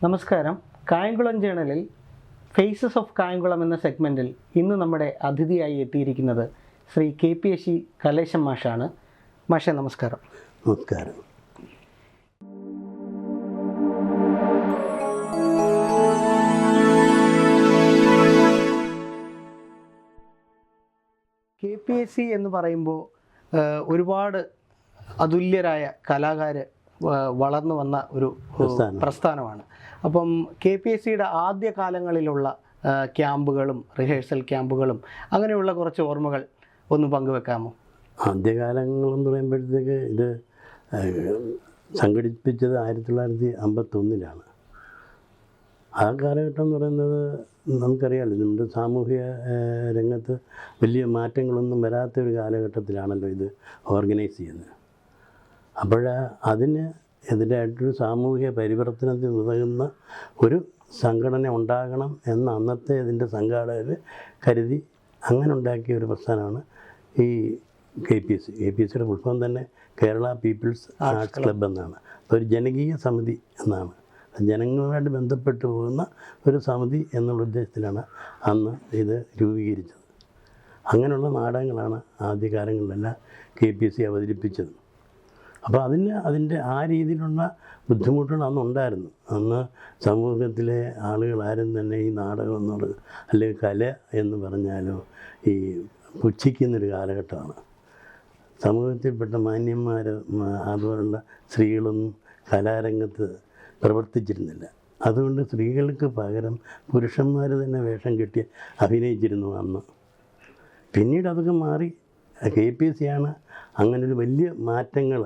നമസ്കാരം. Kayamkulam ജേണലിൽ faces of Kayamkulam എന്ന സെഗ്മെൻറ്റിൽ ഇന്ന് നമ്മുടെ അതിഥിയായി എത്തിയിരിക്കുന്നത് ശ്രീ KPSC കലേശം മാഷാണ്. മാഷെ നമസ്കാരം. നമസ്കാരം. KPSC എന്ന് പറയുമ്പോൾ ഒരുപാട് അതുല്യരായ കലാകാർ വളർന്നു വന്ന ഒരു പ്രസ്ഥാനമാണ്. അപ്പം KPSCയുടെ ആദ്യ കാലങ്ങളിലുള്ള ക്യാമ്പുകളും റിഹേഴ്സൽ ക്യാമ്പുകളും അങ്ങനെയുള്ള കുറച്ച് ഓർമ്മകൾ ഒന്ന് പങ്കുവെക്കാമോ? ആദ്യകാലങ്ങളെന്ന് പറയുമ്പോഴത്തേക്ക് ഇത് സംഘടിപ്പിച്ചത് 1951 ആ കാലഘട്ടം എന്ന് പറയുന്നത് നമുക്കറിയാമല്ലോ, നമ്മുടെ സാമൂഹിക രംഗത്ത് വലിയ മാറ്റങ്ങളൊന്നും വരാത്ത ഒരു കാലഘട്ടത്തിലാണല്ലോ ഇത് ഓർഗനൈസ് ചെയ്യുന്നത്. അപ്പോൾ അതിന് എതിരായിട്ടൊരു സാമൂഹിക പരിവർത്തനത്തിന് ഉതകുന്ന ഒരു സംഘടന ഉണ്ടാകണം എന്ന അന്നത്തെ ഇതിൻ്റെ സംഘാടകർ കരുതി അങ്ങനെ ഉണ്ടാക്കിയ ഒരു പ്രസ്ഥാനമാണ് ഈ KPSCയുടെ ഉത്ഭവം തന്നെ കേരള പീപ്പിൾസ് ആർട്സ് ക്ലബ്ബ് എന്നാണ്. ഒരു ജനകീയ സമിതി എന്നാണ്, ജനങ്ങളുമായിട്ട് ബന്ധപ്പെട്ടു പോകുന്ന ഒരു സമിതി എന്നുള്ള ഉദ്ദേശത്തിലാണ് അന്ന് ഇത് രൂപീകരിച്ചത്. അങ്ങനെയുള്ള നാടകങ്ങളാണ് ആദ്യകാലങ്ങളിലെല്ലാം KPSC അവതരിപ്പിച്ചത്. അപ്പോൾ അതിൻ്റെ ആ രീതിയിലുള്ള ബുദ്ധിമുട്ടുകൾ അന്നുണ്ടായിരുന്നു. അന്ന് സമൂഹത്തിലെ ആളുകളാരും തന്നെ ഈ നാടകം എന്നുള്ളത് അല്ലെങ്കിൽ കല എന്ന് പറഞ്ഞാലോ ഈ പുച്ഛിക്കുന്നൊരു കാലഘട്ടമാണ്. സമൂഹത്തിൽപ്പെട്ട മാന്യന്മാർ അതുപോലുള്ള സ്ത്രീകളൊന്നും കലാരംഗത്ത് പ്രവർത്തിച്ചിരുന്നില്ല. അതുകൊണ്ട് സ്ത്രീകൾക്ക് പകരം പുരുഷന്മാർ തന്നെ വേഷം കെട്ടി അഭിനയിച്ചിരുന്നു അന്ന്. പിന്നീട് അതൊക്കെ മാറി KPSCയാണ് അങ്ങനൊരു വലിയ മാറ്റങ്ങൾ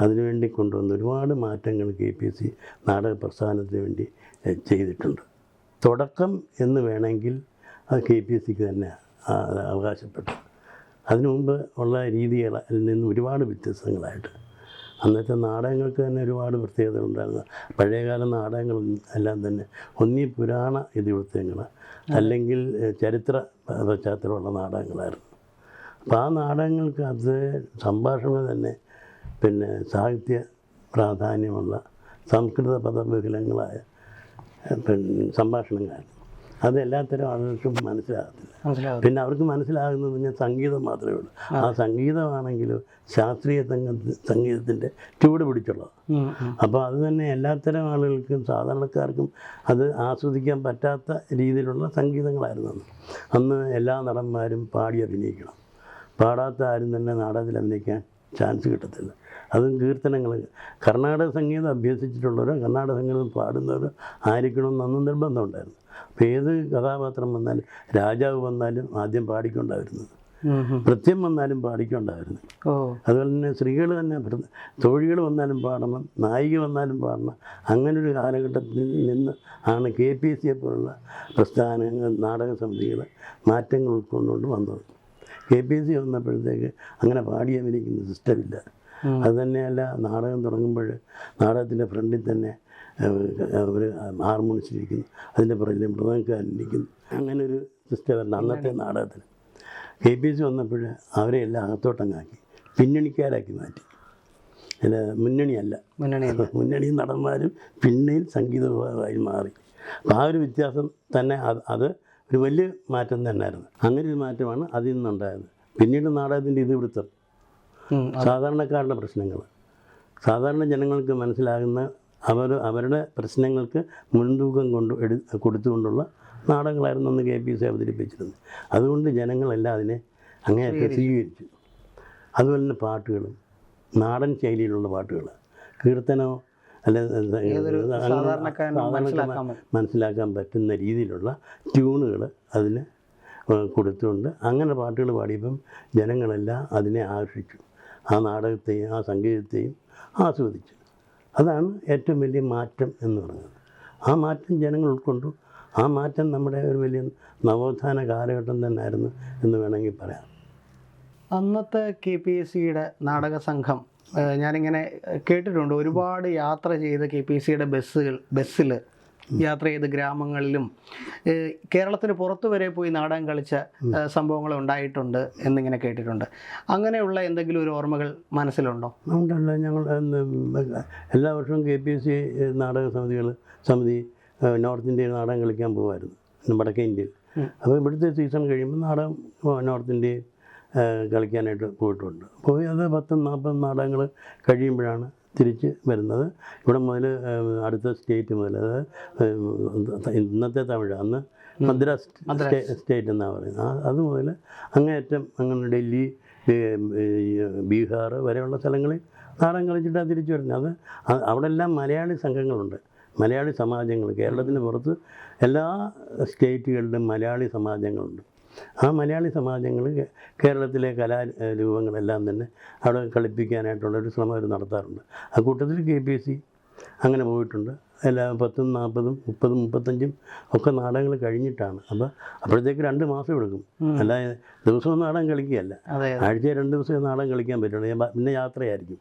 അതിനുവേണ്ടി കൊണ്ടുവന്ന് ഒരുപാട് മാറ്റങ്ങൾ KPSC നാടക പ്രസ്ഥാനത്തിന് വേണ്ടി ചെയ്തിട്ടുണ്ട്. തുടക്കം എന്ന് വേണമെങ്കിൽ അത് KPSCക്ക് തന്നെ അവകാശപ്പെട്ടു. അതിനു മുമ്പ് ഉള്ള രീതികളിൽ നിന്ന് ഒരുപാട് വ്യത്യസ്തങ്ങളായിട്ട് അന്നത്തെ നാടകങ്ങൾക്ക് തന്നെ ഒരുപാട് പ്രത്യേകത ഉണ്ടായിരുന്നു. പഴയകാല നാടകങ്ങൾ എല്ലാം തന്നെ ഒന്നീ പുരാണ ഇതിവൃത്തങ്ങൾ അല്ലെങ്കിൽ ചരിത്ര പശ്ചാത്തലമുള്ള നാടകങ്ങളായിരുന്നു. അപ്പോൾ ആ നാടകങ്ങൾക്ക് അത് സംഭാഷണം തന്നെ പിന്നെ സാഹിത്യ പ്രാധാന്യമുള്ള സംസ്കൃത പദബഹുലങ്ങളായ സംഭാഷണങ്ങളായിരുന്നു. അത് എല്ലാത്തരം ആളുകൾക്കും മനസ്സിലാകത്തില്ല. പിന്നെ അവർക്ക് മനസ്സിലാകുന്നത് ഞാൻ സംഗീതം മാത്രമേ ഉള്ളൂ. ആ സംഗീതമാണെങ്കിലും ശാസ്ത്രീയ സംഗീതത്തിൻ്റെ ചൂട് പിടിച്ചുള്ളത്. അപ്പോൾ അത് തന്നെ എല്ലാത്തരം ആളുകൾക്കും സാധാരണക്കാർക്കും അത് ആസ്വദിക്കാൻ പറ്റാത്ത രീതിയിലുള്ള സംഗീതങ്ങളായിരുന്നു അന്ന്. എല്ലാ നടന്മാരും പാടി അഭിനയിക്കണം. പാടാത്ത ആരും തന്നെ നാടകത്തിൽ അഭിനയിക്കാൻ ചാൻസ് കിട്ടത്തില്ല. അതും കീർത്തനങ്ങൾ കർണാടക സംഗീതം അഭ്യസിച്ചിട്ടുള്ളവരോ കർണാടക സംഗീതം പാടുന്നവരോ ആയിരിക്കണമെന്ന് അന്ന് നിർബന്ധമുണ്ടായിരുന്നു. അപ്പോൾ ഏത് കഥാപാത്രം വന്നാലും രാജാവ് വന്നാലും ആദ്യം പാടിക്കൊണ്ടായിരുന്നത്, ഭൃത്യം വന്നാലും പാടിക്കൊണ്ടായിരുന്നു. അതുപോലെ തന്നെ സ്ത്രീകൾ തന്നെ തോഴികൾ വന്നാലും പാടണം, നായിക വന്നാലും പാടണം. അങ്ങനൊരു കാലഘട്ടത്തിൽ നിന്ന് ആണ് KPSCയെ പോലുള്ള പ്രസ്ഥാനങ്ങൾ നാടക സമിതികൾ മാറ്റങ്ങൾ ഉൾക്കൊണ്ടുകൊണ്ട് വന്നത്. KPSC വന്നപ്പോഴത്തേക്ക് അങ്ങനെ പാടി അഭിനയിക്കുന്ന സിസ്റ്റമില്ല. അതുതന്നെയല്ല, നാടകം തുടങ്ങുമ്പോൾ നാടകത്തിൻ്റെ ഫ്രണ്ടിൽ തന്നെ ഒരു ഹാർമോണിസ്റ്റിരിക്കുന്നു, അതിൻ്റെ പുറകിൽ മൃദംഗക്കാരിരിക്കുന്നു. അങ്ങനൊരു സിസ്റ്റമല്ല അന്നത്തെ നാടകത്തിൽ. KPSC വന്നപ്പോൾ അവരെ എല്ലാം അകത്തോട്ടങ്ങാക്കി പിന്നണിക്കാരാക്കി മാറ്റി. അല്ല, മുന്നണി നടന്മാരും പിന്നണിയിൽ സംഗീത വിഭാഗമായി മാറി. അപ്പോൾ ആ ഒരു വ്യത്യാസം തന്നെ അത് ഒരു വലിയ മാറ്റം തന്നെയായിരുന്നു. അങ്ങനെ ഒരു മാറ്റമാണ് അതിൽ നിന്നുണ്ടായത്. പിന്നീട് നാടകത്തിൻ്റെ ഇതിവൃത്തം, സാധാരണക്കാരുടെ പ്രശ്നങ്ങൾ, സാധാരണ ജനങ്ങൾക്ക് മനസ്സിലാകുന്ന അവരുടെ പ്രശ്നങ്ങൾക്ക് മുൻതൂക്കം കൊടുത്തുകൊണ്ടുള്ള നാടകങ്ങളായിരുന്നു അന്ന് KPSC അവതരിപ്പിച്ചിരുന്നത്. അതുകൊണ്ട് ജനങ്ങളെല്ലാം അതിനെ അങ്ങേയറ്റം സ്വീകരിച്ചു. അതുപോലെ തന്നെ പാട്ടുകളും നാടൻ ശൈലിയിലുള്ള പാട്ടുകൾ, കീർത്തനമോ അല്ല മനസ്സിലാക്കാൻ പറ്റുന്ന രീതിയിലുള്ള ട്യൂണുകൾ അതിന് കൊടുത്തുകൊണ്ട് അങ്ങനെ പാട്ടുകൾ പാടിയപ്പം ജനങ്ങളെല്ലാം അതിനെ ആകർഷിച്ചു. ആ നാടകത്തെയും ആ സംഗീതത്തെയും ആസ്വദിച്ചു. അതാണ് ഏറ്റവും വലിയ മാറ്റം എന്ന് പറയുന്നത്. ആ മാറ്റം ജനങ്ങൾ ഉൾക്കൊണ്ടു. ആ മാറ്റം നമ്മുടെ ഒരു വലിയ നവോത്ഥാന കാലഘട്ടം തന്നെയായിരുന്നു എന്ന് വേണമെങ്കിൽ പറയാം. അന്നത്തെ KPSCയുടെ നാടക സംഘം ഞാനിങ്ങനെ കേട്ടിട്ടുണ്ട്, ഒരുപാട് യാത്ര ചെയ്ത് KPSCയുടെ ബസ്സിൽ യാത്ര ചെയ്ത് ഗ്രാമങ്ങളിലും കേരളത്തിന് പുറത്തു വരെ പോയി നാടകം കളിച്ച സംഭവങ്ങൾ ഉണ്ടായിട്ടുണ്ട് എന്നിങ്ങനെ കേട്ടിട്ടുണ്ട്. അങ്ങനെയുള്ള എന്തെങ്കിലും ഒരു ഓർമ്മകൾ മനസ്സിലുണ്ടോ? ഉണ്ടല്ലോ. ഞങ്ങൾ എല്ലാ വർഷവും KPSC നാടക സമിതി നോർത്ത് ഇന്ത്യയിൽ നാടകം കളിക്കാൻ പോകുമായിരുന്നു, വടക്കേ ഇന്ത്യയിൽ. അപ്പോൾ ഇവിടുത്തെ സീസൺ കഴിയുമ്പോൾ നാടകം നോർത്ത് ഇന്ത്യയിൽ കളിക്കാനായിട്ട് പോയിട്ടുണ്ട്. പോയി അത് 10-40 നാടകങ്ങൾ കഴിയുമ്പോഴാണ് തിരിച്ച് വരുന്നത്. ഇവിടെ മുതൽ അടുത്ത സ്റ്റേറ്റ് മുതൽ, അതായത് ഇന്നത്തെ തമിഴ്, അന്ന് മദ്രാസ് സ്റ്റേറ്റ് എന്നാണ് പറയുന്നത്, അത് മുതൽ അങ്ങേയറ്റം അങ്ങനെ ഡൽഹി, ബീഹാർ വരെയുള്ള സ്ഥലങ്ങളിൽ നാടകം കളിച്ചിട്ടാണ് തിരിച്ചു വരുന്നത്. അവിടെ എല്ലാം മലയാളി സംഘങ്ങളുണ്ട്, മലയാളി സമാജങ്ങൾ. കേരളത്തിന് പുറത്ത് എല്ലാ സ്റ്റേറ്റുകളിലും മലയാളി സമാജങ്ങളുണ്ട്. ആ മലയാളി സമാജങ്ങൾ കേരളത്തിലെ കലാരൂപങ്ങളെല്ലാം തന്നെ അവിടെ കളിപ്പിക്കാനായിട്ടുള്ളൊരു ശ്രമം അവർ നടത്താറുണ്ട്. ആ കൂട്ടത്തിൽ KPSC അങ്ങനെ പോയിട്ടുണ്ട്. എല്ലാ 10, 40, 30, 35 ഒക്കെ നാടകങ്ങൾ കഴിഞ്ഞിട്ടാണ്. അപ്പോഴത്തേക്ക് 2 മാസം എടുക്കും. അല്ല ദിവസവും നാടകം കളിക്കുകയല്ല, ആഴ്ചയിൽ 2 ദിവസം നാടകം കളിക്കാൻ പറ്റുള്ളൂ. പിന്നെ യാത്രയായിരിക്കും.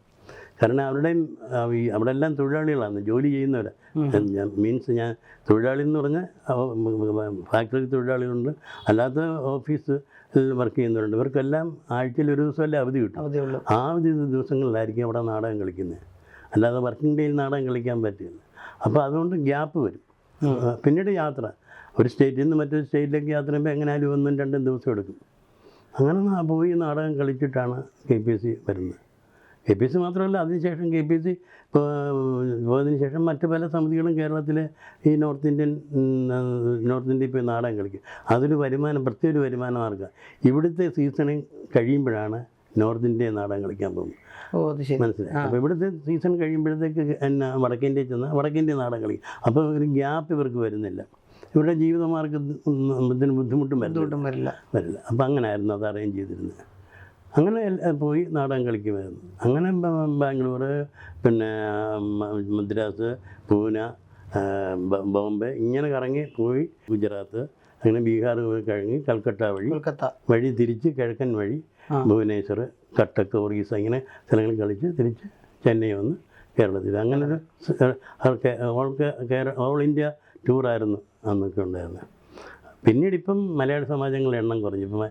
കാരണം അവിടെ എല്ലാം തൊഴിലാളികളാണ്, ജോലി ചെയ്യുന്നവരാണ്. ഞാൻ തൊഴിലാളി എന്ന് പറഞ്ഞാൽ ഫാക്ടറി തൊഴിലാളികളുണ്ട്, അല്ലാത്ത ഓഫീസ് വർക്ക് ചെയ്യുന്നവരുണ്ട്. ഇവർക്കെല്ലാം ആഴ്ചയിൽ 1 ദിവസമല്ലേ അവധി കിട്ടും. ആ അവധി ദിവസങ്ങളിലായിരിക്കും അവിടെ നാടകം കളിക്കുന്നത്. അല്ലാതെ വർക്കിംഗ് ഡേയിൽ നാടകം കളിക്കാൻ പറ്റില്ല. അപ്പോൾ അതുകൊണ്ട് ഗ്യാപ്പ് വരും. പിന്നീട് യാത്ര, ഒരു സ്റ്റേറ്റിൽ നിന്ന് മറ്റൊരു സ്റ്റേറ്റിലേക്ക് യാത്ര ചെയ്യുമ്പോൾ എങ്ങനെയാലും 1-2 ദിവസം എടുക്കും. അങ്ങനെ പോയി നാടകം കളിച്ചിട്ടാണ് KPSC വരുന്നത്. KPSC മാത്രമല്ല, അതിനുശേഷം KPSC പോയതിനു ശേഷം മറ്റ് പല സമിതികളും കേരളത്തിലെ ഈ നോർത്ത് ഇന്ത്യയിൽ പോയി നാടകം കളിക്കും. അതൊരു വരുമാനം, പ്രത്യേക ഒരു വരുമാന മാർഗ്ഗമാണ്. ഇവിടുത്തെ സീസണിൽ കഴിയുമ്പോഴാണ് നോർത്ത് ഇന്ത്യയിൽ നാടകം കളിക്കാൻ പോകുന്നത്. മനസ്സിലായി? അപ്പോൾ ഇവിടുത്തെ സീസൺ കഴിയുമ്പോഴത്തേക്ക് വടക്കേ ഇന്ത്യയിൽ ചെന്നാൽ വടക്കേ ഇന്ത്യ നാടകം കളിക്കും. അപ്പോൾ ഒരു ഗ്യാപ്പ് ഇവർക്ക് വരുന്നില്ല. ഇവരുടെ ജീവിതമാർഗ്ഗത്തിന് ബുദ്ധിമുട്ടും വരില്ല. അപ്പോൾ അങ്ങനെയായിരുന്നു അത് അറേഞ്ച് ചെയ്തിരുന്നത്. അങ്ങനെ പോയി നാടകം കളിക്കുമായിരുന്നു. അങ്ങനെ ബാംഗ്ലൂർ, പിന്നെ മദ്രാസ്, പൂന, ബോംബെ ഇങ്ങനെ കറങ്ങി പോയി, ഗുജറാത്ത്, അങ്ങനെ ബീഹാർ പോയി കഴിഞ്ഞ് കൽക്കട്ട വഴി തിരിച്ച് കിഴക്കൻ വഴി ഭുവനേശ്വർ, കട്ടക്ക്, ഒറീസ ഇങ്ങനെ സ്ഥലങ്ങളിൽ കളിച്ച് തിരിച്ച് ചെന്നൈ വന്ന് കേരളത്തിൽ. അങ്ങനെ ഒരു ഓൾ ഇന്ത്യ ടൂറായിരുന്നു അന്നൊക്കെ ഉണ്ടായിരുന്നത്. പിന്നീട് ഇപ്പം മലയാള സമാജങ്ങളുടെ എണ്ണം കുറഞ്ഞു. ഇപ്പം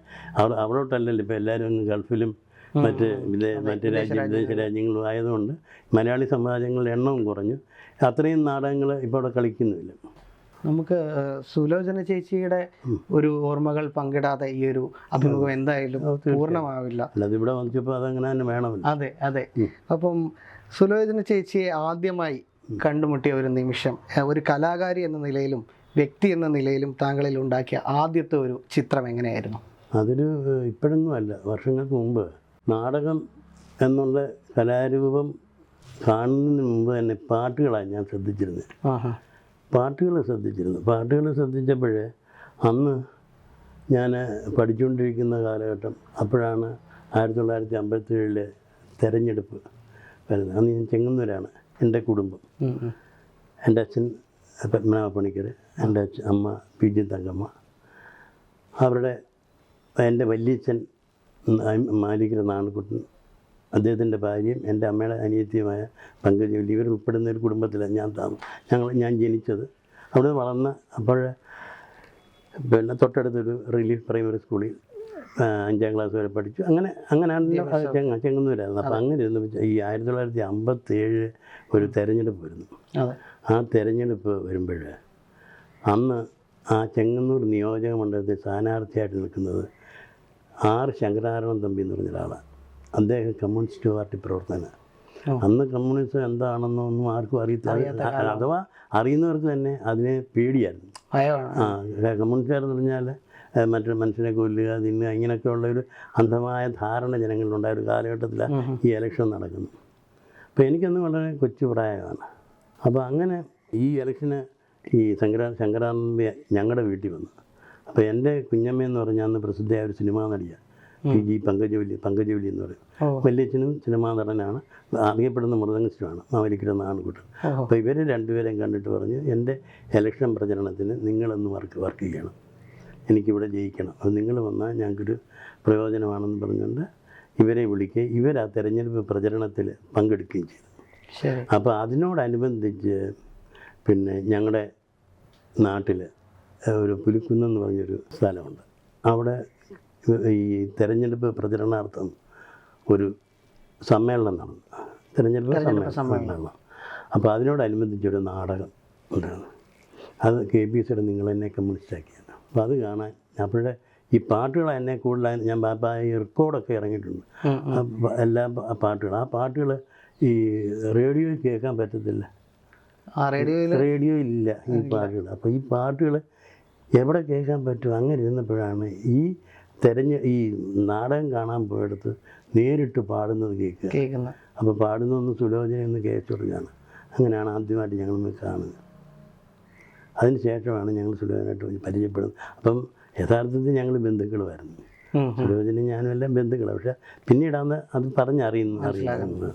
അവിടോട്ടല്ലല്ലോ, ഇപ്പോൾ എല്ലാവരും ഗൾഫിലും മറ്റ് വിദേശ രാജ്യങ്ങളും ആയതുകൊണ്ട് മലയാളി സമാജങ്ങളുടെ എണ്ണവും കുറഞ്ഞു. അത്രയും നാടകങ്ങൾ ഇപ്പോൾ അവിടെ കളിക്കുന്നില്ല. നമുക്ക് സുലോചന ചേച്ചിയുടെ ഒരു ഓർമ്മകൾ പങ്കിടാതെ ഈ ഒരു അഭിമുഖം എന്തായാലും പൂർണ്ണമാവില്ല. അല്ലാതെ ഇവിടെ വന്നപ്പോൾ അതങ്ങനെ തന്നെ വേണമല്ലോ. അതെ. അപ്പം സുലോചന ചേച്ചിയെ ആദ്യമായി കണ്ടുമുട്ടിയ ഒരു നിമിഷം, ഒരു കലാകാരി എന്ന നിലയിലും വ്യക്തി എന്ന നിലയിലും താങ്കളിൽ ഉണ്ടാക്കിയ ആദ്യത്തെ ഒരു ചിത്രം എങ്ങനെയായിരുന്നു? അതൊരു ഇപ്പോഴൊന്നും അല്ല, വർഷങ്ങൾക്ക് മുമ്പ് നാടകം എന്നുള്ള കലാരൂപം കാണുന്നതിന് മുമ്പ് തന്നെ പാട്ടുകളാണ് ഞാൻ ശ്രദ്ധിച്ചിരുന്നത്. പാട്ടുകൾ ശ്രദ്ധിച്ചപ്പോഴേ അന്ന് ഞാൻ പഠിച്ചുകൊണ്ടിരിക്കുന്ന കാലഘട്ടം. അപ്പോഴാണ് 1957 തെരഞ്ഞെടുപ്പ് വരുന്നത്. അന്ന് ഞാൻ ചെങ്ങന്നൂരാണ് എൻ്റെ കുടുംബം. എൻ്റെ അച്ഛൻ പത്മനാഭ പണിക്കർ, എൻ്റെ അമ്മ PG തങ്കമ്മ, എൻ്റെ വല്യച്ഛൻ മാലിക്കര നാണുക്കുട്ടൻ, അദ്ദേഹത്തിൻ്റെ ഭാര്യയും എൻ്റെ അമ്മയുടെ അനിയത്തിയുമായ പങ്കജവല്ലി, ഇവരുൾപ്പെടുന്ന ഒരു കുടുംബത്തിലാണ് ഞാൻ ജനിച്ചത്. അവിടെ വളർന്ന അപ്പോൾ പിന്നെ തൊട്ടടുത്തൊരു റിലീഫ് പ്രൈമറി സ്കൂളിൽ 5ാം ക്ലാസ് വരെ പഠിച്ചു. അങ്ങനെയാണ് ചെങ്ങന്നൂരായിരുന്നു. അപ്പോൾ അങ്ങനെ ഇരുന്ന് ഈ 1957 ഒരു തെരഞ്ഞെടുപ്പ് വരുന്നു. ആ തെരഞ്ഞെടുപ്പ് വരുമ്പോൾ അന്ന് ആ ചെങ്ങന്നൂർ നിയോജക മണ്ഡലത്തിൽ സ്ഥാനാർത്ഥിയായിട്ട് നിൽക്കുന്നത് ശങ്കരാചരണം തമ്പി എന്ന് പറഞ്ഞ ഒരാളാണ്. അദ്ദേഹം കമ്മ്യൂണിസ്റ്റ് പാർട്ടി പ്രവർത്തകനാണ്. അന്ന് കമ്മ്യൂണിസം എന്താണെന്നൊന്നും ആർക്കും അറിയത്തില്ല. അഥവാ അറിയുന്നവർക്ക് തന്നെ അതിനെ പേടിയായിരുന്നു. കമ്മ്യൂണിസ്റ്റുകാരെന്ന് പറഞ്ഞാൽ മറ്റൊരു മനുഷ്യനെ കൊല്ലുക, തിന്നുക, ഇങ്ങനെയൊക്കെയുള്ളൊരു അന്ധമായ ധാരണ ജനങ്ങളിലുണ്ടായ ഒരു കാലഘട്ടത്തിലാണ് ഈ ഇലക്ഷൻ നടക്കുന്നത്. അപ്പോൾ എനിക്കന്ന് വളരെ കൊച്ചു പ്രായമാണ്. അപ്പോൾ അങ്ങനെ ഈ ഇലക്ഷന് ഈ ശങ്കരാനന്ദ ഞങ്ങളുടെ വീട്ടിൽ വന്നു. അപ്പോൾ എൻ്റെ കുഞ്ഞമ്മയെന്ന് പറഞ്ഞാൽ അന്ന് പ്രസിദ്ധമായ ഒരു സിനിമാ നടിയാണ്, PG പങ്കജവല്ലി എന്ന് പറയും. വല്യച്ഛനും സിനിമാ നടനാണ്, അറിയപ്പെടുന്ന മൃദംഗിസ്റ്റുമാണ്, മാവേലിക്കര നാണുക്കുട്ടൻ. അപ്പോൾ ഇവർ രണ്ടുപേരെയും കണ്ടിട്ട് പറഞ്ഞു, എൻ്റെ ഇലക്ഷൻ പ്രചരണത്തിന് നിങ്ങളൊന്ന് വർക്ക് ചെയ്യണം, എനിക്കിവിടെ ജയിക്കണം, അത് നിങ്ങൾ വന്നാൽ ഞങ്ങൾക്കൊരു പ്രയോജനമാണെന്ന് പറഞ്ഞുകൊണ്ട് ഇവരെ വിളിക്കുകയും ഇവർ ആ തെരഞ്ഞെടുപ്പ് പ്രചരണത്തിൽ പങ്കെടുക്കുകയും ചെയ്തു. അപ്പോൾ അതിനോടനുബന്ധിച്ച് പിന്നെ ഞങ്ങളുടെ നാട്ടിൽ ഒരു പുലിക്കുന്നെന്ന് പറഞ്ഞൊരു സ്ഥലമുണ്ട്. അവിടെ ഈ തെരഞ്ഞെടുപ്പ് പ്രചരണാർത്ഥം ഒരു സമ്മേളനം നടന്നു. തെരഞ്ഞെടുപ്പ് സമ്മേളനം. അപ്പോൾ അതിനോടനുബന്ധിച്ചൊരു നാടകം ഉണ്ടായിരുന്നു. അത് KPSCയുടെ നിങ്ങൾ എന്നെ കമ്മ്യൂണിസ്റ്റാക്കിയാണ്. അപ്പോൾ അത് കാണാൻ അപ്പോഴേ ഈ പാട്ടുകൾ എന്നെ കൂടുതലായി ഞാൻ ഈ റെക്കോർഡൊക്കെ ഇറങ്ങിയിട്ടുണ്ട്. എല്ലാ പാട്ടുകൾ ആ പാട്ടുകൾ ഈ റേഡിയോയിൽ കേൾക്കാൻ പറ്റത്തില്ല. റേഡിയോ ഇല്ല ഈ പാട്ടുകൾ. അപ്പോൾ ഈ പാട്ടുകൾ എവിടെ കേൾക്കാൻ പറ്റും? അങ്ങനെ ഇരുന്നപ്പോഴാണ് ഈ നാടകം കാണാൻ പോയെടുത്ത് നേരിട്ട് പാടുന്നത് കേൾക്കുന്നത്. അപ്പോൾ പാടുന്നതൊന്ന് സുലോചനയൊന്ന് കേട്ടുകൊടുക്കുകയാണ്. അങ്ങനെയാണ് ആദ്യമായിട്ട് ഞങ്ങൾ കാണുന്നത്. അതിന് ശേഷമാണ് ഞങ്ങൾ സുലോചനയായിട്ട് പരിചയപ്പെടുന്നത്. അപ്പം യഥാർത്ഥത്തിൽ ഞങ്ങൾ ബന്ധുക്കളുമായിരുന്നു. സുലോചന ഞാനും എല്ലാം ബന്ധുക്കളാണ്. പക്ഷേ പിന്നീടാണ് അത് അറിയുന്നത്.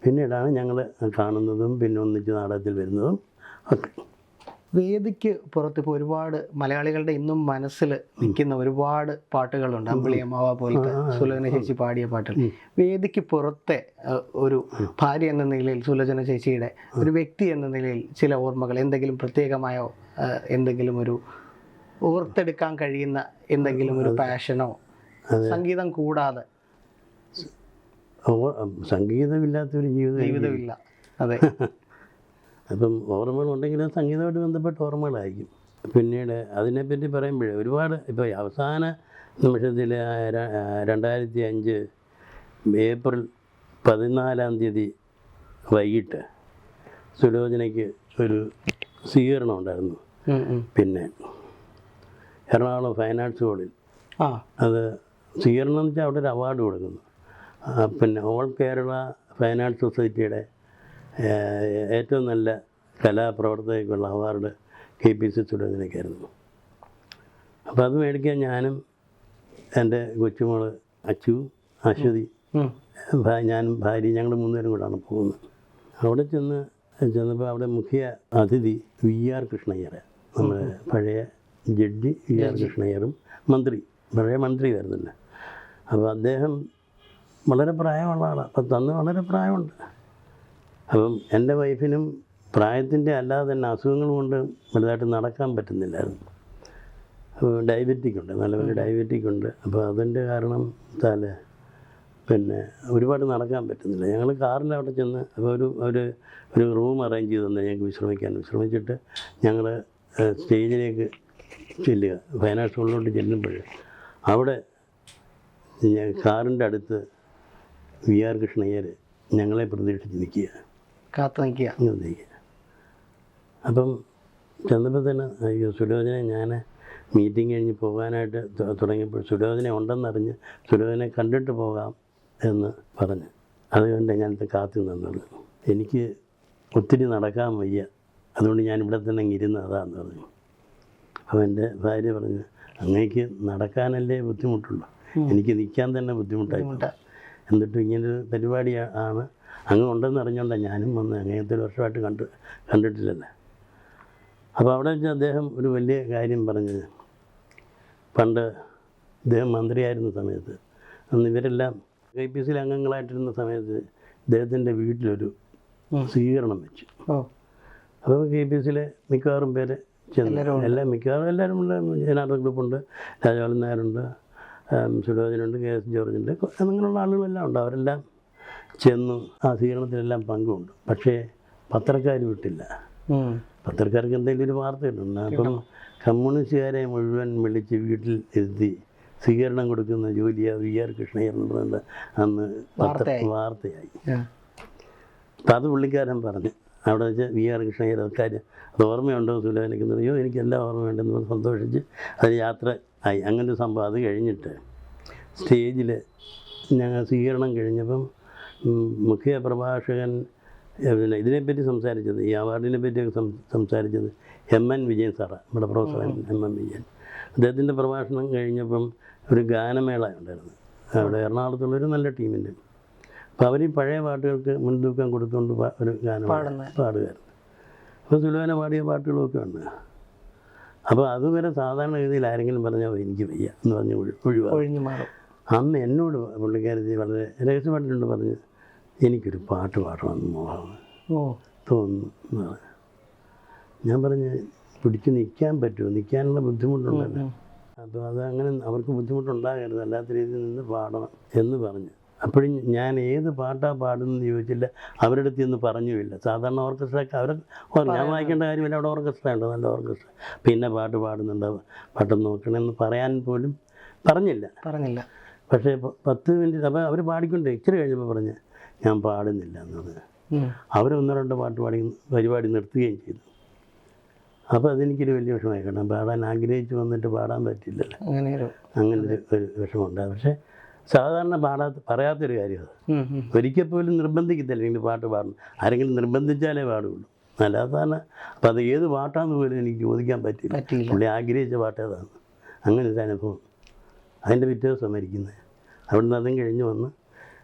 പിന്നീടാണ് ഞങ്ങൾ കാണുന്നതും പിന്നെ ഒന്നിച്ച് നാടകത്തിൽ വരുന്നതും ഒക്കെ. വേദിക്ക് പുറത്തിപ്പോൾ ഒരുപാട് മലയാളികളുടെ ഇന്നും മനസ്സിൽ നിൽക്കുന്ന ഒരുപാട് പാട്ടുകളുണ്ട്. അമ്പിളിയമ്മാവ പോലത്തെ സുലോചന ചേച്ചി പാടിയ പാട്ടുകൾ. വേദിക്ക് പുറത്തെ ഒരു ഭാര്യ എന്ന നിലയിൽ സുലോചന ചേച്ചിയുടെ ഒരു വ്യക്തി എന്ന നിലയിൽ ചില ഓർമ്മകൾ, എന്തെങ്കിലും പ്രത്യേകമായോ എന്തെങ്കിലും ഒരു ഓർത്തെടുക്കാൻ കഴിയുന്ന എന്തെങ്കിലും ഒരു പാഷനോ സംഗീതം കൂടാതെ? സംഗീതമില്ലാത്തൊരു ജീവിതമില്ല. അതെ. അപ്പം ഓർമ്മകളുണ്ടെങ്കിൽ സംഗീതമായിട്ട് ബന്ധപ്പെട്ട ഓർമ്മകളായിരിക്കും. പിന്നീട് അതിനെപ്പറ്റി പറയുമ്പോഴേ ഒരുപാട് ഇപ്പോൾ അവസാന നിമിഷത്തിൽ 2005 ഏപ്രിൽ 14 വൈകിട്ട് സുലോചനയ്ക്ക് ഒരു സ്വീകരണം ഉണ്ടായിരുന്നു. പിന്നെ എറണാകുളം ഫൈൻ ആർട്സ് ഹോളിൽ. അത് സ്വീകരണം എന്ന് വെച്ചാൽ അവിടെ ഒരു അവാർഡ് കൊടുക്കുന്നു. പിന്നെ ഓൾ കേരള ഫൈൻ ആർട്സ് സൊസൈറ്റിയുടെ ഏറ്റവും നല്ല കലാപ്രവർത്തകയ്ക്കുള്ള അവാർഡ് KPSC സുലോചനയ്ക്കായിരുന്നു. അപ്പോൾ അത് മേടിക്കാൻ ഞാനും എൻ്റെ കൊച്ചുമോള് അച്ചു, അശ്വതി, ഞാനും ഭാര്യ, ഞങ്ങൾ 3 പേരും കൂടാണ് പോകുന്നത്. അവിടെ ചെന്നപ്പോൾ അവിടെ മുഖ്യ അതിഥി VR കൃഷ്ണയ്യർ, നമ്മുടെ പഴയ ജഡ്ജി VR കൃഷ്ണയ്യറും പഴയ മന്ത്രി വരുന്നില്ല. അപ്പോൾ അദ്ദേഹം വളരെ പ്രായമുള്ള ആളാണ്. അപ്പം അന്ന് വളരെ പ്രായമുണ്ട്. അപ്പം എൻ്റെ വൈഫിനും പ്രായത്തിൻ്റെ അല്ലാതെ തന്നെ അസുഖങ്ങൾ കൊണ്ട് വലുതായിട്ട് നടക്കാൻ പറ്റുന്നില്ലായിരുന്നു. അപ്പോൾ ഡയബറ്റിക് ഉണ്ട്, നല്ലപോലെ ഡയബറ്റിക് ഉണ്ട്. അപ്പോൾ അതിൻ്റെ കാരണം പിന്നെ ഒരുപാട് നടക്കാൻ പറ്റുന്നില്ല. ഞങ്ങൾ കാറിൽ അവിടെ ചെന്ന് അപ്പോൾ ഒരു റൂം അറേഞ്ച് ചെയ്ത് തന്നെ ഞങ്ങൾക്ക് വിശ്രമിച്ചിട്ട് ഞങ്ങൾ സ്റ്റേജിലേക്ക് ചെല്ലുക. ഫൈൻ ആർട്സ് ഹോളിലോട്ട് ചെല്ലുമ്പോൾ അവിടെ കാറിൻ്റെ അടുത്ത് VR കൃഷ്ണയ്യർ ഞങ്ങളെ പ്രതീക്ഷിച്ച് നിൽക്കുക. അപ്പം ചെന്നപ്പോൾ തന്നെ അയ്യോ സുലോചന, ഞാൻ മീറ്റിംഗ് കഴിഞ്ഞ് പോകാനായിട്ട് തുടങ്ങിയപ്പോൾ സുലോചന ഉണ്ടെന്നറിഞ്ഞ് സുലോചനെ കണ്ടിട്ട് പോകാം എന്ന് പറഞ്ഞ് അതുകൊണ്ട് ഞാനിത് കാത്തു നിന്നത്. എനിക്ക് ഒത്തിരി നടക്കാൻ വയ്യ, അതുകൊണ്ട് ഞാനിവിടെ തന്നെ ഇരുന്നതാന്ന് പറഞ്ഞു. അപ്പോൾ എൻ്റെ ഭാര്യ പറഞ്ഞു, അങ്ങേക്ക് നടക്കാനല്ലേ ബുദ്ധിമുട്ടുള്ളൂ, എനിക്ക് നിൽക്കാൻ തന്നെ ബുദ്ധിമുട്ടായി. എന്നിട്ടും ഇങ്ങനൊരു പരിപാടി ആണ് അങ്ങ് ഉണ്ടെന്ന് അറിഞ്ഞുകൊണ്ടാണ് ഞാനും വന്ന്. അങ്ങനത്തെ ഒരു വർഷമായിട്ട് കണ്ടിട്ടില്ലല്ലേ. അപ്പോൾ അവിടെ വെച്ച് അദ്ദേഹം ഒരു വലിയ കാര്യം പറഞ്ഞത്, പണ്ട് അദ്ദേഹം മന്ത്രിയായിരുന്ന സമയത്ത് അന്ന് ഇവരെല്ലാം KPSCയിൽ അംഗങ്ങളായിട്ടിരുന്ന സമയത്ത് അദ്ദേഹത്തിൻ്റെ വീട്ടിലൊരു സ്വീകരണം വെച്ചു. അപ്പോൾ KPSCയിലെ മിക്കവാറും പേര് എല്ലാവരും ഉണ്ട്. ജനാർദ്ദൻ ഗ്രൂപ്പുണ്ട്, രാജഗോപാലൻ നായരുണ്ട്, സുലോചനുണ്ട്, KS ജോർജുണ്ട്, അങ്ങനെയുള്ള ആളുകളെല്ലാം ഉണ്ട്. അവരെല്ലാം ചെന്നു ആ സ്വീകരണത്തിലെല്ലാം പങ്കുണ്ട്. പക്ഷേ പത്രക്കാർ വിട്ടില്ല. പത്രക്കാർക്ക് എന്തെങ്കിലും ഒരു വാർത്ത കിട്ടുന്നുണ്ട്. അപ്പം കമ്മ്യൂണിസ്റ്റുകാരെ മുഴുവൻ വിളിച്ച് വീട്ടിൽ ഇരുത്തി സ്വീകരണം കൊടുക്കുന്ന ജോലിയാണ് VR കൃഷ്ണയ്യർ എന്ന് പറയുന്നത് അന്ന് വാർത്തയായി. അപ്പം അത് പുള്ളിക്കാരൻ പറഞ്ഞു. അവിടെ വെച്ച് VR കൃഷ്ണയ്യർ കാര്യം അത് ഓർമ്മയുണ്ടോ സുലോചനയ്ക്ക്? പറയോ എനിക്കെല്ലാം ഓർമ്മയുണ്ടെന്ന് സന്തോഷിച്ച് അത് യാത്ര ആയി. അങ്ങനൊരു സംഭവം. അത് കഴിഞ്ഞിട്ട് സ്റ്റേജിൽ ഞങ്ങൾ സ്വീകരണം കഴിഞ്ഞപ്പം മുഖ്യ പ്രഭാഷകൻ പിന്നെ ഇതിനെപ്പറ്റി സംസാരിച്ചത്, ഈ അവാർഡിനെ പറ്റിയൊക്കെ സംസാരിച്ചത് MN വിജയൻ സാറാണ്, നമ്മുടെ പ്രൊഫസർ MN വിജയൻ. അദ്ദേഹത്തിൻ്റെ പ്രഭാഷണം കഴിഞ്ഞപ്പം ഒരു ഗാനമേള ഉണ്ടായിരുന്നു അവിടെ എറണാകുളത്തുള്ളൊരു നല്ല ടീമിൻ്റെ. അപ്പോൾ അവർ പഴയ പാട്ടുകൾക്ക് മുൻതൂക്കം കൊടുത്തുകൊണ്ട് ഒരു ഗാനം പാടുകയായിരുന്നു. അപ്പോൾ സുലോചന പാടിയ പാട്ടുകളൊക്കെ ഉണ്ട്. അപ്പോൾ അതുവരെ സാധാരണ ഗതിയിൽ ആരെങ്കിലും പറഞ്ഞാൽ എനിക്ക് വയ്യ എന്ന് പറഞ്ഞ് ഒഴിഞ്ഞു മാറും. അന്ന് എന്നോട് പുള്ളിക്കാരത്തി വളരെ രഹസ്യമായിട്ടുണ്ട് പറഞ്ഞ്, എനിക്കൊരു പാട്ട് പാടണമെന്ന് മോഹം തോന്നുന്നു. ഞാൻ പറഞ്ഞ് പിടിച്ച് നിൽക്കാൻ പറ്റുമോ, നിൽക്കാനുള്ള ബുദ്ധിമുട്ടുണ്ടല്ലോ. അപ്പോൾ അത് അങ്ങനെ അവർക്ക് ബുദ്ധിമുട്ടുണ്ടാകരുത്, അല്ലാത്ത രീതിയിൽ നിന്ന് പാടണം എന്ന് പറഞ്ഞു. അപ്പോഴും ഞാൻ ഏത് പാട്ടാണ് പാടുന്നതെന്ന് ചോദിച്ചില്ല, അവരുടെ അടുത്ത് നിന്ന് പറഞ്ഞുമില്ല. സാധാരണ ഓർക്കസ്ട്രയൊക്കെ അവർ ഞാൻ വായിക്കേണ്ട കാര്യമില്ല, അവിടെ ഓർക്കസ്ട്ര ഉണ്ട്, നല്ല ഓർക്കസ്ട്ര. പിന്നെ പാട്ട് പാടുന്നുണ്ടോ, പാട്ടൊന്ന് നോക്കണമെന്ന് പറയാൻ പോലും പറഞ്ഞില്ല. പക്ഷേ 10 മിനിറ്റ് അപ്പോൾ അവർ പാടിക്കൊണ്ട് ഇച്ചിരി കഴിഞ്ഞപ്പോൾ പറഞ്ഞ് ഞാൻ പാടുന്നില്ല എന്നത്. അവർ 1-2 പാട്ട് പാടി പരിപാടി നിർത്തുകയും ചെയ്തു. അപ്പോൾ അതെനിക്കൊരു വലിയ വിഷമമായി. കാരണം പാടാൻ ആഗ്രഹിച്ച് വന്നിട്ട് പാടാൻ പറ്റില്ലല്ലോ, അങ്ങനെ ഒരു വിഷമമുണ്ട്. പക്ഷേ സാധാരണ പറയാത്തൊരു കാര്യമാണ്. ഒരിക്കൽ പോലും നിർബന്ധിക്കത്തില്ല എനിക്ക് പാട്ട് പാടണം, ആരെങ്കിലും നിർബന്ധിച്ചാലേ പാടുള്ളൂ. അല്ലാതെ അപ്പം അത് ഏത് പാട്ടാന്ന് പോലും എനിക്ക് ചോദിക്കാൻ പറ്റില്ല. പുള്ളി ആഗ്രഹിച്ച പാട്ട് ഏതാണ്, അങ്ങനെ ഒരു അനുഭവം. അതിൻ്റെ പിറ്റേ ദിവസം മരിക്കുന്നത്. അവിടുന്ന് അതും കഴിഞ്ഞ് വന്ന്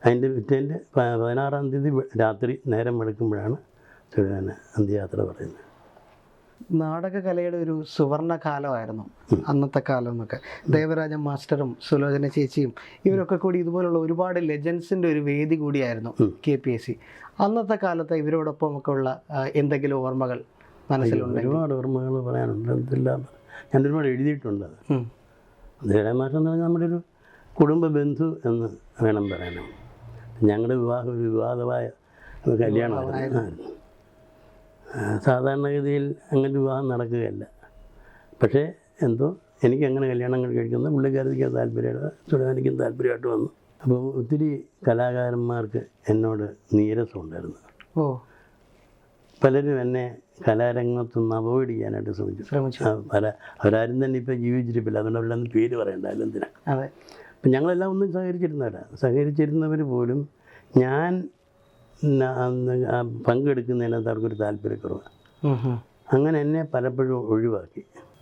അതിൻ്റെ പിറ്റേൻ്റെ 16-ാം തീയതി രാത്രി നേരം വെളുക്കുമ്പോഴാണ് സുലൈമാൻ അന്ത്യയാത്ര പറയുന്നത്. നാടകകലയുടെ ഒരു സുവർണ കാലമായിരുന്നു അന്നത്തെ കാലം എന്നൊക്കെ. ദേവരാജൻ മാസ്റ്ററും സുലോചന ചേച്ചിയും ഇവരൊക്കെ കൂടി ഇതുപോലുള്ള ഒരുപാട് ലെജൻസിൻ്റെ ഒരു വേദി കൂടിയായിരുന്നു KPSC. അന്നത്തെ കാലത്ത് ഇവരോടൊപ്പം ഒക്കെ ഉള്ള എന്തെങ്കിലും ഓർമ്മകൾ മനസ്സിലുണ്ട്? ഒരുപാട് ഓർമ്മകൾ പറയാനുണ്ട്, എന്തെല്ലാം ഞാൻ ഒരുപാട് എഴുതിയിട്ടുണ്ട്. ദേവരാജൻ മാസ്റ്റർ എന്ന് പറഞ്ഞാൽ നമ്മുടെ ഒരു കുടുംബ ബന്ധു എന്ന് വേണം പറയാനും. ഞങ്ങളുടെ വിവാഹം ഒരു വിവാദമായ കല്യാണമായിരുന്നു. സാധാരണഗതിയിൽ അങ്ങനെ വിവാഹം നടക്കുകയല്ല. പക്ഷേ എന്തോ എനിക്കങ്ങനെ കല്യാണങ്ങൾ കഴിക്കുന്ന പുള്ളിക്കാരത്തിക്ക് താല്പര്യമാണ്, സുലൈമാനിക്കും താല്പര്യമായിട്ട് വന്നു. അപ്പോൾ ഒത്തിരി കലാകാരന്മാർക്ക് എന്നോട് നീരസമുണ്ടായിരുന്നു. പലരും എന്നെ കലാരംഗത്തുനിന്ന് അവോയ്ഡ് ചെയ്യാനായിട്ട് ശ്രമിച്ചു. അവരാരും തന്നെ ഇപ്പോൾ ജീവിച്ചിരിപ്പില്ല, അതുകൊണ്ട് അവരുടെ ഒന്നും പേര് പറയണ്ട, എന്തിനാ. അപ്പം ഞങ്ങളെല്ലാം ഒന്നും സഹകരിച്ചിരുന്നവർ പോലും ഞാൻ പങ്കെടുക്കുന്നതിനകത്ത് അവർക്കൊരു താല്പര്യക്കുറവാണ്. അങ്ങനെ എന്നെ പലപ്പോഴും ഒഴിവാക്കി.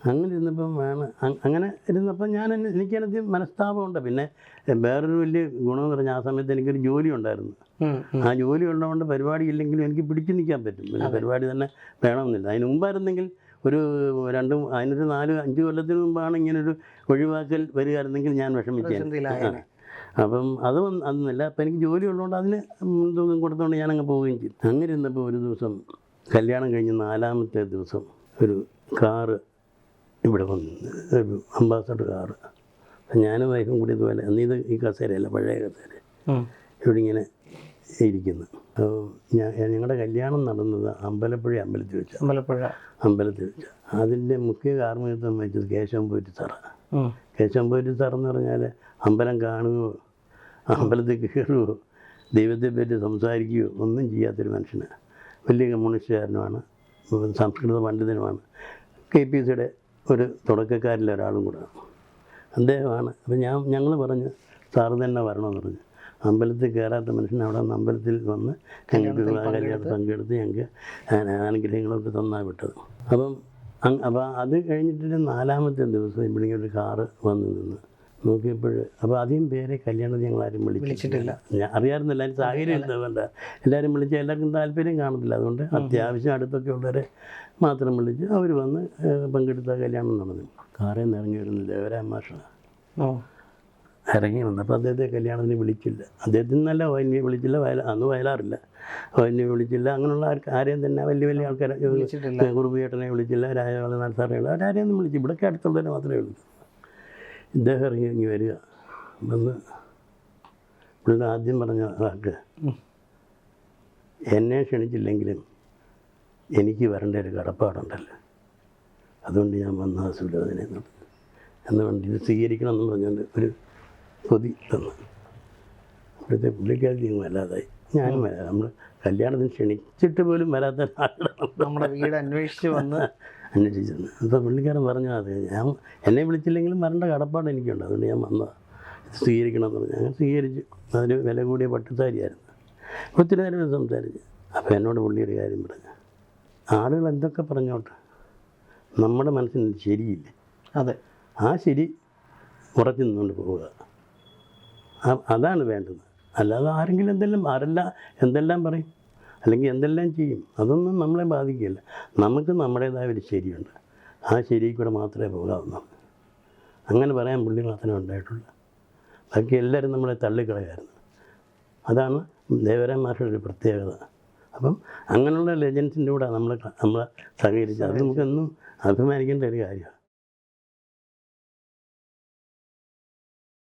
അങ്ങനെ ഇരുന്നപ്പോൾ എനിക്കതിനകത്ത് മനസ്താപമുണ്ട്. പിന്നെ വേറൊരു വലിയ ഗുണമെന്ന് പറഞ്ഞാൽ ആ സമയത്ത് എനിക്കൊരു ജോലി ഉണ്ടായിരുന്നു. ആ ജോലി ഉള്ളതുകൊണ്ട് പരിപാടി ഇല്ലെങ്കിലും എനിക്ക് പിടിച്ചു നിൽക്കാൻ പറ്റും. പിന്നെ പരിപാടി തന്നെ വേണമെന്നില്ല. അതിന് മുമ്പായിരുന്നെങ്കിൽ അതിനൊരു 4-5 കൊല്ലത്തിന് മുമ്പാണ് ഇങ്ങനൊരു ഒഴിവാക്കൽ വരികയായിരുന്നെങ്കിൽ ഞാൻ വിഷമിച്ചേനെ. അപ്പം അതൊന്നുമില്ല. അപ്പം എനിക്ക് ജോലി ഉള്ളതുകൊണ്ട് അതിന് മുൻതൂക്കം കൊടുത്തുകൊണ്ട് ഞാനങ്ങ് പോവുകയും ചെയ്തു. അങ്ങനെ ഇരുന്നപ്പോൾ ഒരു ദിവസം കല്യാണം കഴിഞ്ഞ് 4-ാമത്തെ ദിവസം ഒരു കാറ് ഇവിടെ വന്നു, ഒരു അംബാസഡർ കാറ്. ഞാനും വൈഫും കൂടി ഇതുപോലെ അന്ന് ഈ കസേരയല്ല, പഴയ കസേര, ഇവിടെ ഇങ്ങനെ ഇരിക്കുന്നു. ഞങ്ങളുടെ കല്യാണം നടന്നത് അമ്പലത്തിൽ വെച്ച. അതിൻ്റെ മുഖ്യ കാർമ്മികത്വം വെച്ചത് കേശവൻ പോറ്റി സാറാണ്. കേശവൻ പോറ്റി സാറെന്ന് പറഞ്ഞാൽ അമ്പലം കാണുകയോ അമ്പലത്തിൽ കയറുകയോ ദൈവത്തെപ്പറ്റി സംസാരിക്കുകയോ ഒന്നും ചെയ്യാത്തൊരു മനുഷ്യനാണ്. വലിയ കമ്മ്യൂണിസ്റ്റുകാരനുമാണ്, സംസ്കൃത പണ്ഡിതനുമാണ്, KPSCയുടെ ഒരു തുടക്കക്കാരിൽ ഒരാളും കൂടെയാണ് അദ്ദേഹമാണ്. അപ്പം ഞങ്ങൾ പറഞ്ഞു സാറ് തന്നെ വരണമെന്ന് പറഞ്ഞു. അമ്പലത്തിൽ കയറാത്ത മനുഷ്യൻ അവിടെ നിന്ന് അമ്പലത്തിൽ വന്ന് ഞങ്ങൾക്ക് കല്യാണത്തിൽ പങ്കെടുത്ത് ഞങ്ങൾക്ക് അനുഗ്രഹങ്ങളൊക്കെ തന്നാണ് വിട്ടത്. അപ്പോൾ അത് കഴിഞ്ഞിട്ട് 4-ാമത്തെ ദിവസം ഇവിടെ ഒരു കാറ് വന്ന് നിന്ന് നോക്കിയപ്പോൾ അപ്പോൾ അധികം പേരെ കല്യാണത്തിൽ ഞങ്ങളാരും വിളിച്ചിട്ടില്ല. അറിയാമായിരുന്നില്ല, അതിന് സാഹചര്യം വേണ്ട. എല്ലാവരും വിളിച്ചാൽ എല്ലാവർക്കും താല്പര്യം കാണത്തില്ല. അതുകൊണ്ട് അത്യാവശ്യം അടുത്തൊക്കെ ഉള്ളവരെ മാത്രം വിളിച്ച് അവർ വന്ന് പങ്കെടുത്ത കല്യാണം നടന്നു. കാറിൽ നിന്ന് ഇറങ്ങി വരുന്നത് ദേവരാജൻ മാഷാണ്. ഇറങ്ങി വന്നപ്പോൾ അദ്ദേഹത്തെ കല്യാണത്തിന് വിളിച്ചില്ല. അദ്ദേഹത്തിന് നല്ല വൈന്യെ വിളിച്ചില്ല, അന്ന് വയലാറില്ല, വൈന്യെ വിളിച്ചില്ല. അങ്ങനെയുള്ള ആരെയും തന്നെ വലിയ ആൾക്കാരെ കുറുബിയേട്ടനെ വിളിച്ചില്ല, രാജഗോപാലൻ സാറേ അവരാരെയൊന്നും വിളിച്ചു. ഇവിടെയൊക്കെ അടുത്തുള്ളവരെ മാത്രമേ വിളിച്ചു. ഇദ്ദേഹം ഇറങ്ങി വരിക വന്ന് പുള്ളിയുടെ ആദ്യം പറഞ്ഞ വാക്ക്, എന്നെ ക്ഷണിച്ചില്ലെങ്കിലും എനിക്ക് വരേണ്ട ഒരു കടപ്പാടുണ്ടല്ലോ, അതുകൊണ്ട് ഞാൻ വന്ന സുലോചനെ എന്ന് വേണ്ടി ഇത് സ്വീകരിക്കണം എന്ന് പറഞ്ഞുകൊണ്ട് ഒരു കൊതി തന്നു. അപ്പോഴത്തെ പുള്ളിക്കാരി വല്ലാതായി, ഞാനും വരാം. നമ്മൾ കല്യാണത്തിന് ക്ഷണിച്ചിട്ട് പോലും വരാത്ത നമ്മുടെ വീട് അന്വേഷിച്ച് വന്ന് അപ്പോൾ പുള്ളിക്കാരൻ പറഞ്ഞു, അത് ഞാൻ എന്നെ വിളിച്ചില്ലെങ്കിലും വരേണ്ട കടപ്പാട് എനിക്കുണ്ട്, അതുകൊണ്ട് ഞാൻ വന്നതാണ്, സ്വീകരിക്കണമെന്ന് പറഞ്ഞു. അങ്ങനെ സ്വീകരിച്ചു. അതിന് വില കൂടിയ പട്ടുസാരിയായിരുന്നു. ഒത്തിരി നേരം സംസാരിച്ചു. അപ്പോൾ എന്നോട് പുള്ളി ഒരു കാര്യം പറഞ്ഞു, ആളുകൾ എന്തൊക്കെ പറഞ്ഞോട്ടെ, നമ്മുടെ മനസ്സിന് ശരിയില്ലേ, ആ ശരി ഉറച്ചു നിന്നുകൊണ്ട് പോവുക, അതാണ് വേണ്ടത്. അല്ലാതെ ആരെങ്കിലും എന്തെല്ലാം പറയും അല്ലെങ്കിൽ എന്തെല്ലാം ചെയ്യും, അതൊന്നും നമ്മളെ ബാധിക്കില്ല. നമുക്ക് നമ്മുടേതായ ഒരു ശരിയുണ്ട്, ആ ശരിയിൽ കൂടെ മാത്രമേ പോകാവുന്നു. അങ്ങനെ പറയാൻ പുള്ളി മാത്രമേ ഉണ്ടായിട്ടുള്ളൂ. ബാക്കി എല്ലാവരും നമ്മളെ തള്ളിക്കളയായിരുന്നു. അതാണ് ദേവരാജൻ മാഷയുടെ ഒരു പ്രത്യേകത. അപ്പം അങ്ങനെയുള്ള ലെജൻസിൻ്റെ കൂടെ നമ്മളെ സഹകരിച്ചത്. അത് നമുക്കെന്നും അഭിമാനിക്കേണ്ട ഒരു കാര്യമാണ്.